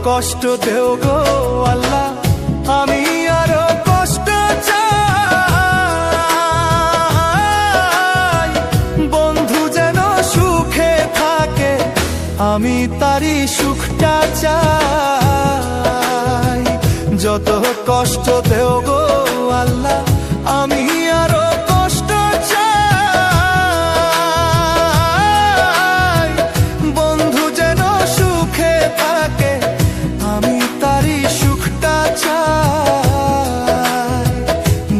কষ্ট দেও গো আল্লাহ, আমি আরো কষ্ট চাই। বন্ধু যেন সুখে থাকে, আমি তারই সুখটা চাই। যত কষ্ট দেও গো আল্লাহ, আমি আরো কষ্ট চাই। বন্ধু যেন সুখে থাকে, আমি তারই সুখটা চাই।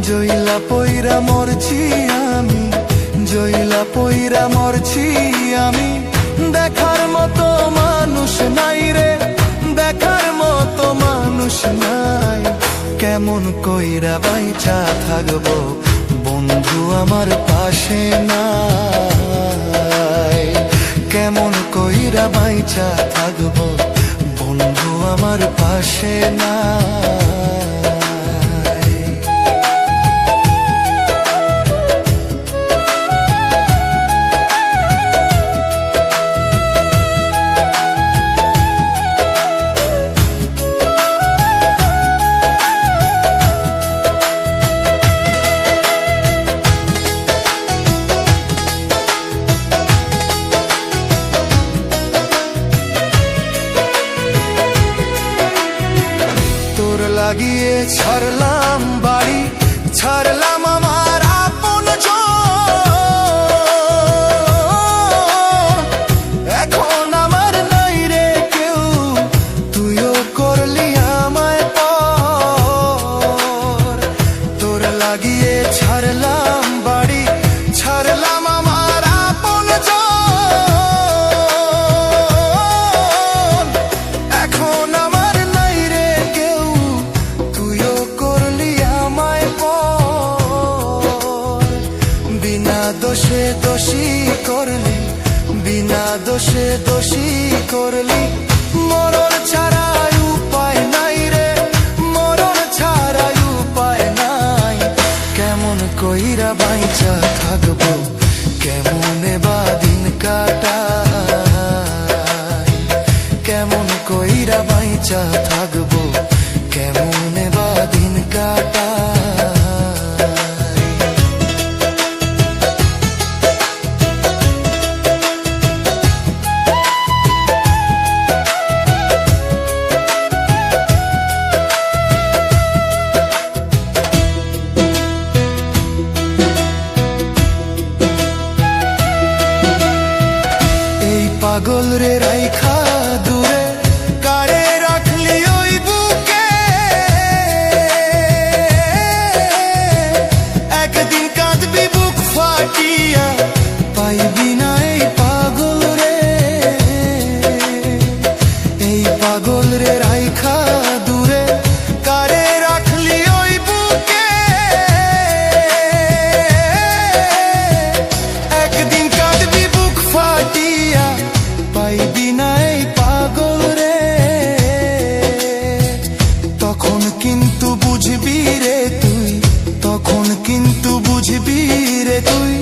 জইলা পইরা মরছি আমি, জইলা পইরা মরছি আমি, দেখার মতো মানুষ নাই রে, দেখার মতো মানুষ নাই। কেমন কইরা বাইচা থাকবো বন্ধু আমার পাশে নাই। কেমন কইরা বাইচা থাকবো বন্ধু আমার পাশে নাই। লাগিয়ে ছাড়লাম বাড়ি, ছাড়লাম আমার আপন জন। এখন আমার নাই রে কেউ, তুইও করলি আমায় পর। তোর লাগিয়ে ছাড়লাম বাড়ি, ছাড়লাম আমার আপন জন। এখন আমার নাই রে কেউ, তুইও করলি আমায় পর। বিনা দোষে দোষী করলি, বিনা দোষে দোষী করলি। মরণ ছাড়া উপায় নাই রে, মরণ ছাড়া উপায় নাই। কেমন কইরা বাইচা থাকবো, কেমনে বা দিন কাটাই। কেমন কইরা বাইচা থাকবো, কেমনে বা দিন কাটাই। এই পাগল রে রাইখা দূরে, কারে রাখলি ওই বুকে। একদিন কাঁদবি বুক ফাটিয়া, পাইবি না এই পাগল রে। এই পাগল রে রাইখা দূরে, কারে রাখলি ওই বুকে। একদিন কাঁদবি বুক ফাটিয়া, পাইবি না এই পাগল রে। তখন কিন্তু বুঝবি রে তুই, তখন কিন্তু বুঝবি রে তুই।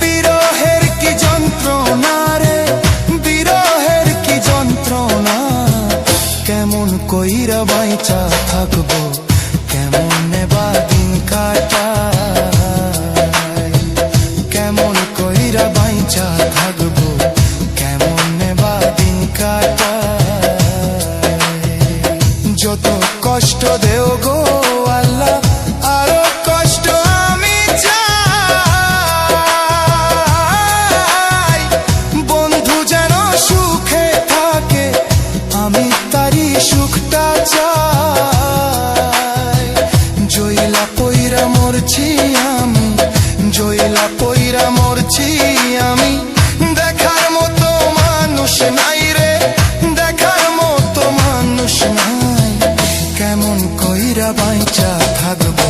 বিরহের কি যন্ত্রণা রে, বিরহের কি যন্ত্রণা। কেমন কইরা বাইচা থাকবো, কেমনে বা দিন কাটাই। কেমন কইরা বাইচা থাকবো, কেমনে বা দিন কাটাই। যত কষ্ট দেও গো আল্লাহ, আরো কষ্ট আমি চাই। বন্ধু যেন সুখে থাকে, আমি তারই সুখটা চাই। জইলা পইরা মরছি আমি, জইলা পইরা মরছি আমি, দেখার মতো মানুষ নাই রে, দেখার মতো মানুষ নাই। কেমন কইরা বাইচা থাকবো,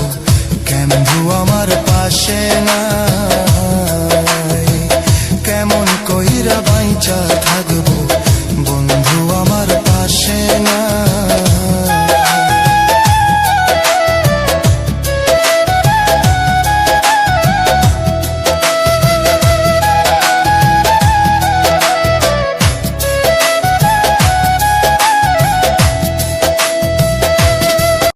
কেমন আমার পাশে নাই। কেমন কইরা বাইচা থাকবো,